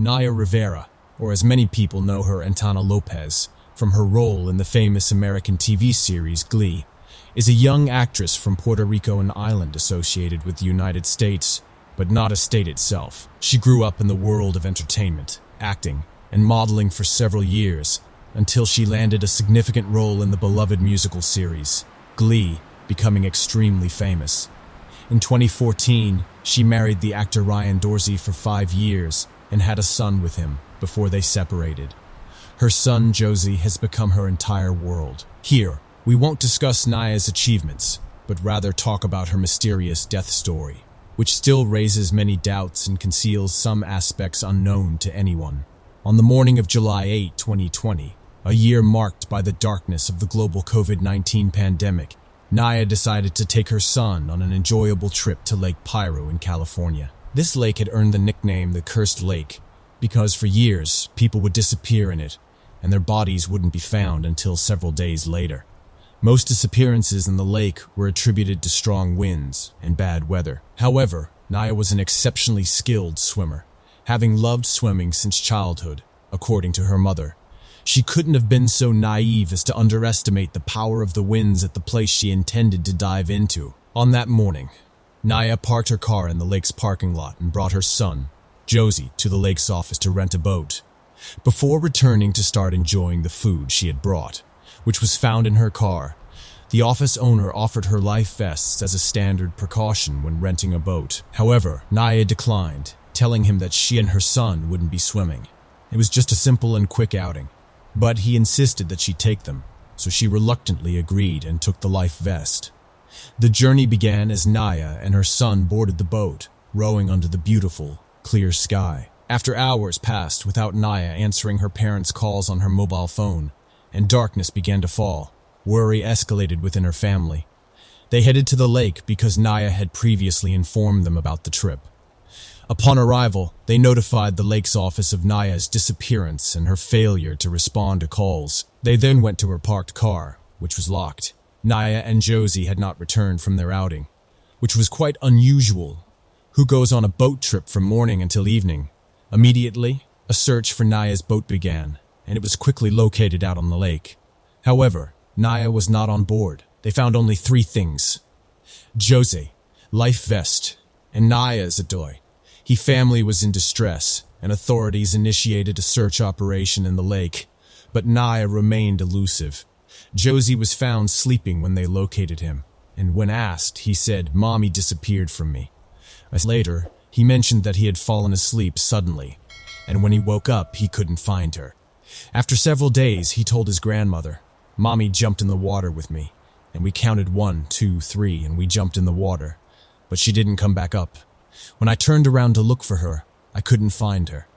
Naya Rivera, or as many people know her, Antana Lopez, from her role in the famous American TV series Glee, is a young actress from Puerto Rico, an island associated with the United States, but not a state itself. She grew up in the world of entertainment, acting, and modeling for several years, until she landed a significant role in the beloved musical series, Glee, becoming extremely famous. In 2014, she married the actor Ryan Dorsey for 5 years and had a son with him before they separated. Her son, Josie, has become her entire world. Here, we won't discuss Naya's achievements, but rather talk about her mysterious death story, which still raises many doubts and conceals some aspects unknown to anyone. On the morning of July 8, 2020, a year marked by the darkness of the global COVID-19 pandemic, Naya decided to take her son on an enjoyable trip to Lake Piru in California. This lake had earned the nickname the Cursed Lake because for years people would disappear in it and their bodies wouldn't be found until several days later. Most disappearances in the lake were attributed to strong winds and bad weather. However, Naya was an exceptionally skilled swimmer, having loved swimming since childhood, according to her mother. She couldn't have been so naive as to underestimate the power of the winds at the place she intended to dive into. On that morning, Naya parked her car in the lake's parking lot and brought her son, Josie, to the lake's office to rent a boat, before returning to start enjoying the food she had brought, which was found in her car. The office owner offered her life vests as a standard precaution when renting a boat. However, Naya declined, telling him that she and her son wouldn't be swimming. It was just a simple and quick outing. But he insisted that she take them, so she reluctantly agreed and took the life vest. The journey began as Naya and her son boarded the boat, rowing under the beautiful, clear sky. After hours passed without Naya answering her parents' calls on her mobile phone, and darkness began to fall, worry escalated within her family. They headed to the lake because Naya had previously informed them about the trip. Upon arrival, they notified the lake's office of Naya's disappearance and her failure to respond to calls. They then went to her parked car, which was locked. Naya and Josie had not returned from their outing, which was quite unusual. Who goes on a boat trip from morning until evening? Immediately, a search for Naya's boat began, and it was quickly located out on the lake. However, Naya was not on board. They found only 3 things: Josie, life vest, and Naya's adoy. His family was in distress, and authorities initiated a search operation in the lake, but Naya remained elusive. Josie was found sleeping when they located him, and when asked, he said, "Mommy disappeared from me." Later, he mentioned that he had fallen asleep suddenly, and when he woke up, he couldn't find her. After several days, he told his grandmother, "Mommy jumped in the water with me, and we counted 1, 2, 3, and we jumped in the water, but she didn't come back up. When I turned around to look for her, I couldn't find her.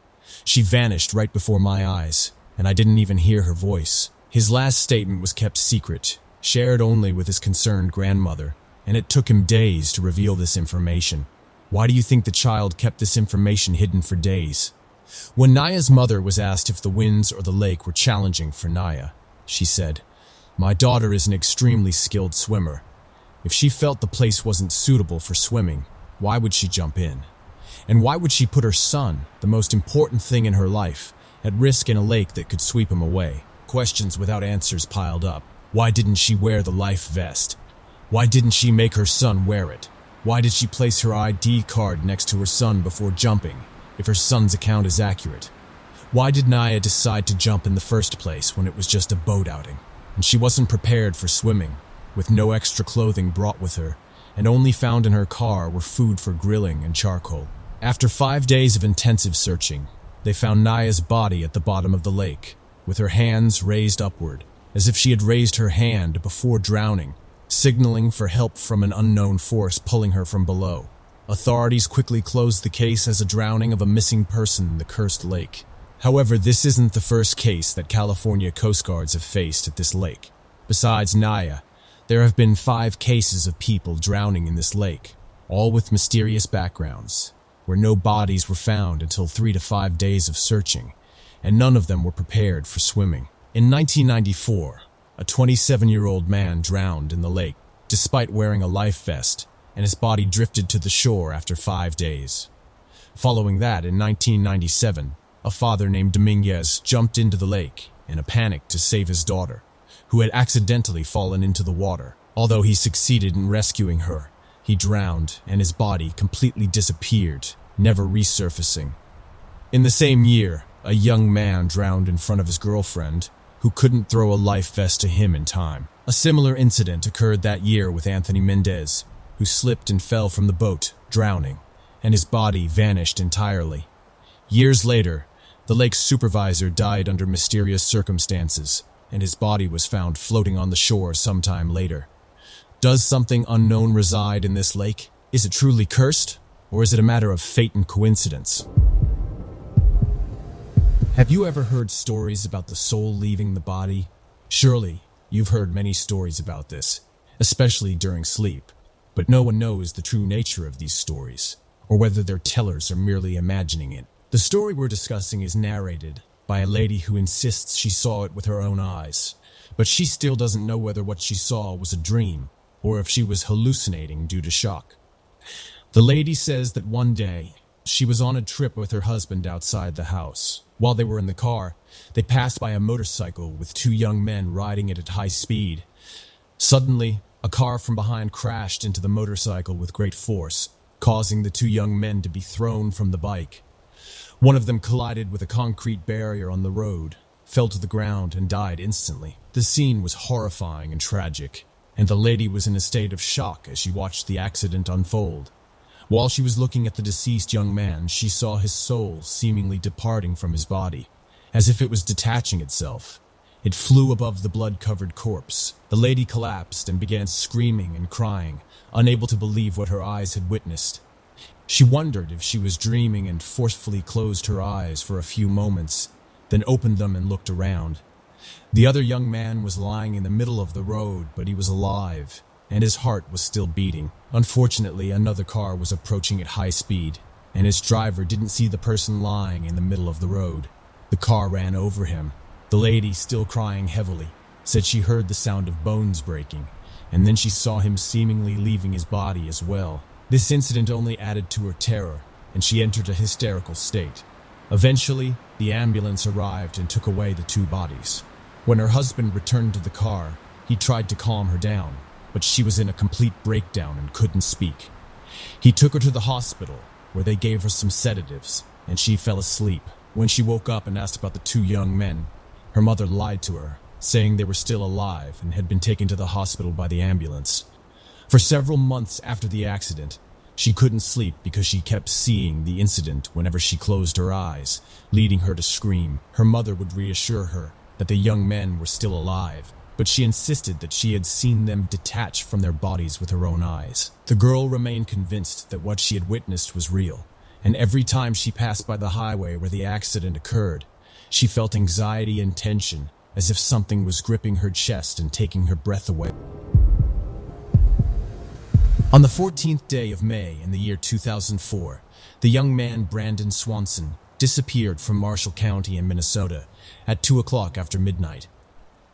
She vanished right before my eyes, and I didn't even hear her voice." His last statement was kept secret, shared only with his concerned grandmother, and it took him days to reveal this information. Why do you think the child kept this information hidden for days? When Naya's mother was asked if the winds or the lake were challenging for Naya, she said, "My daughter is an extremely skilled swimmer. If she felt the place wasn't suitable for swimming, why would she jump in? And why would she put her son, the most important thing in her life, at risk in a lake that could sweep him away?" Questions without answers piled up. Why didn't she wear the life vest? Why didn't she make her son wear it? Why did she place her ID card next to her son before jumping, if her son's account is accurate? Why did Naya decide to jump in the first place when it was just a boat outing? And she wasn't prepared for swimming, with no extra clothing brought with her, and only found in her car were food for grilling and charcoal. After 5 days of intensive searching, they found Naya's body at the bottom of the lake, with her hands raised upward, as if she had raised her hand before drowning, signaling for help from an unknown force pulling her from below. Authorities quickly closed the case as a drowning of a missing person in the cursed lake. However, this isn't the first case that California Coast Guards have faced at this lake. Besides Naya, there have been 5 cases of people drowning in this lake, all with mysterious backgrounds, where no bodies were found until 3 to 5 days of searching, and none of them were prepared for swimming. In 1994, a 27-year-old man drowned in the lake, despite wearing a life vest, and his body drifted to the shore after 5 days. Following that, in 1997, a father named Dominguez jumped into the lake in a panic to save his daughter, who had accidentally fallen into the water. Although he succeeded in rescuing her, he drowned and his body completely disappeared, never resurfacing. In the same year, a young man drowned in front of his girlfriend, who couldn't throw a life vest to him in time. A similar incident occurred that year with Anthony Mendez, who slipped and fell from the boat, drowning, and his body vanished entirely. Years later, the lake's supervisor died under mysterious circumstances, and his body was found floating on the shore sometime later. Does something unknown reside in this lake? Is it truly cursed, or is it a matter of fate and coincidence? Have you ever heard stories about the soul leaving the body? Surely, you've heard many stories about this, especially during sleep, but no one knows the true nature of these stories, or whether their tellers are merely imagining it. The story we're discussing is narrated by a lady who insists she saw it with her own eyes, but she still doesn't know whether what she saw was a dream, or if she was hallucinating due to shock. The lady says that one day, she was on a trip with her husband outside the house. While they were in the car, they passed by a motorcycle with two young men riding it at high speed. Suddenly, a car from behind crashed into the motorcycle with great force, causing the two young men to be thrown from the bike. One of them collided with a concrete barrier on the road, fell to the ground, and died instantly. The scene was horrifying and tragic, and the lady was in a state of shock as she watched the accident unfold. While she was looking at the deceased young man, she saw his soul seemingly departing from his body, as if it was detaching itself. It flew above the blood-covered corpse. The lady collapsed and began screaming and crying, unable to believe what her eyes had witnessed. She wondered if she was dreaming and forcefully closed her eyes for a few moments, then opened them and looked around. The other young man was lying in the middle of the road, but he was alive, and his heart was still beating. Unfortunately, another car was approaching at high speed, and its driver didn't see the person lying in the middle of the road. The car ran over him. The lady, still crying heavily, said she heard the sound of bones breaking, and then she saw him seemingly leaving his body as well. This incident only added to her terror, and she entered a hysterical state. Eventually, the ambulance arrived and took away the two bodies. When her husband returned to the car, he tried to calm her down, but she was in a complete breakdown and couldn't speak. He took her to the hospital, where they gave her some sedatives, and she fell asleep. When she woke up and asked about the two young men, her mother lied to her, saying they were still alive and had been taken to the hospital by the ambulance. For several months after the accident, she couldn't sleep because she kept seeing the incident whenever she closed her eyes, leading her to scream. Her mother would reassure her that the young men were still alive, but she insisted that she had seen them detach from their bodies with her own eyes. The girl remained convinced that what she had witnessed was real, and every time she passed by the highway where the accident occurred, she felt anxiety and tension, as if something was gripping her chest and taking her breath away. On the 14th day of May in the year 2004, the young man Brandon Swanson disappeared from Marshall County in Minnesota at 2 o'clock after midnight.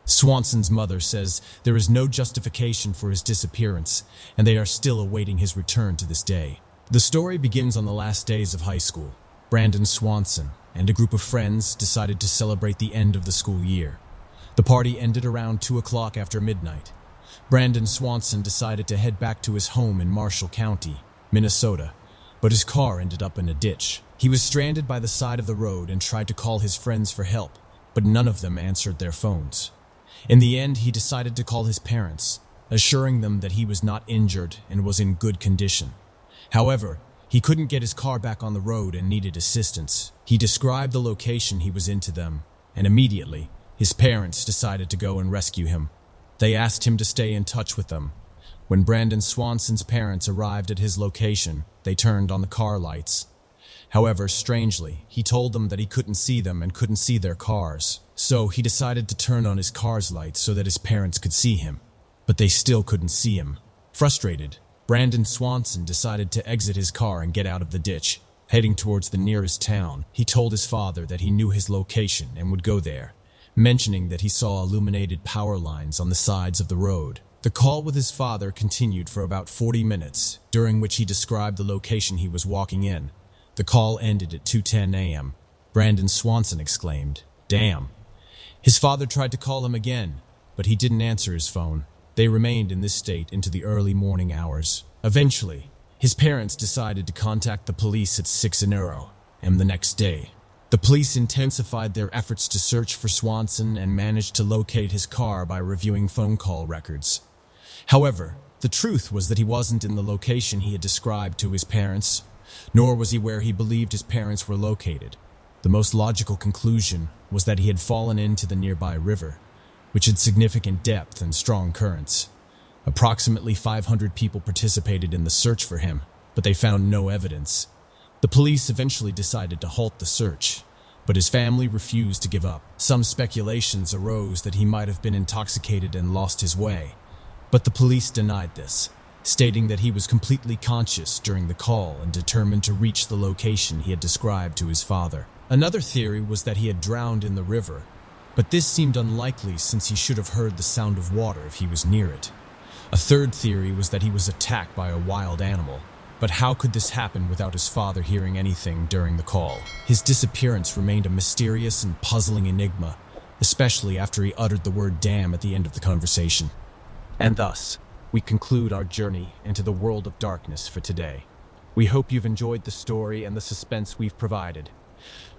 Swanson's mother says there is no justification for his disappearance, and they are still awaiting his return to this day. The story begins on the last days of high school. Brandon Swanson and a group of friends decided to celebrate the end of the school year. The party ended around 2 o'clock after midnight. Brandon Swanson decided to head back to his home in Marshall County, Minnesota, but his car ended up in a ditch. He was stranded by the side of the road and tried to call his friends for help, but none of them answered their phones. In the end, he decided to call his parents, assuring them that he was not injured and was in good condition. However, he couldn't get his car back on the road and needed assistance. He described the location he was in to them, and immediately, his parents decided to go and rescue him. They asked him to stay in touch with them. When Brandon Swanson's parents arrived at his location, they turned on the car lights. However, strangely, he told them that he couldn't see them and couldn't see their cars. So he decided to turn on his car's lights so that his parents could see him. But they still couldn't see him. Frustrated, Brandon Swanson decided to exit his car and get out of the ditch. Heading towards the nearest town, he told his father that he knew his location and would go there, mentioning that he saw illuminated power lines on the sides of the road. The call with his father continued for about 40 minutes, during which he described the location he was walking in. The call ended at 2:10 a.m. Brandon Swanson exclaimed. "Damn." His father tried to call him again, but he didn't answer his phone. They remained in this state into the early morning hours. Eventually, his parents decided to contact the police at 6 a.m. the next day. The police intensified their efforts to search for Swanson and managed to locate his car by reviewing phone call records. However, the truth was that he wasn't in the location he had described to his parents, nor was he where he believed his parents were located. The most logical conclusion was that he had fallen into the nearby river, which had significant depth and strong currents. Approximately 500 people participated in the search for him, but they found no evidence. The police eventually decided to halt the search, but his family refused to give up. Some speculations arose that he might have been intoxicated and lost his way, but the police denied this, stating that he was completely conscious during the call and determined to reach the location he had described to his father. Another theory was that he had drowned in the river, but this seemed unlikely since he should have heard the sound of water if he was near it. A third theory was that he was attacked by a wild animal, but how could this happen without his father hearing anything during the call? His disappearance remained a mysterious and puzzling enigma, especially after he uttered the word "damn" at the end of the conversation. And thus, we conclude our journey into the world of darkness for today. We hope you've enjoyed the story and the suspense we've provided.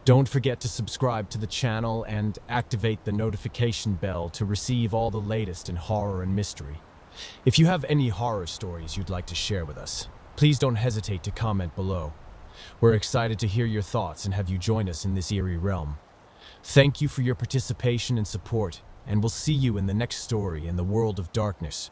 Don't forget to subscribe to the channel and activate the notification bell to receive all the latest in horror and mystery. If you have any horror stories you'd like to share with us, please don't hesitate to comment below. We're excited to hear your thoughts and have you join us in this eerie realm. Thank you for your participation and support, and we'll see you in the next story in the world of darkness.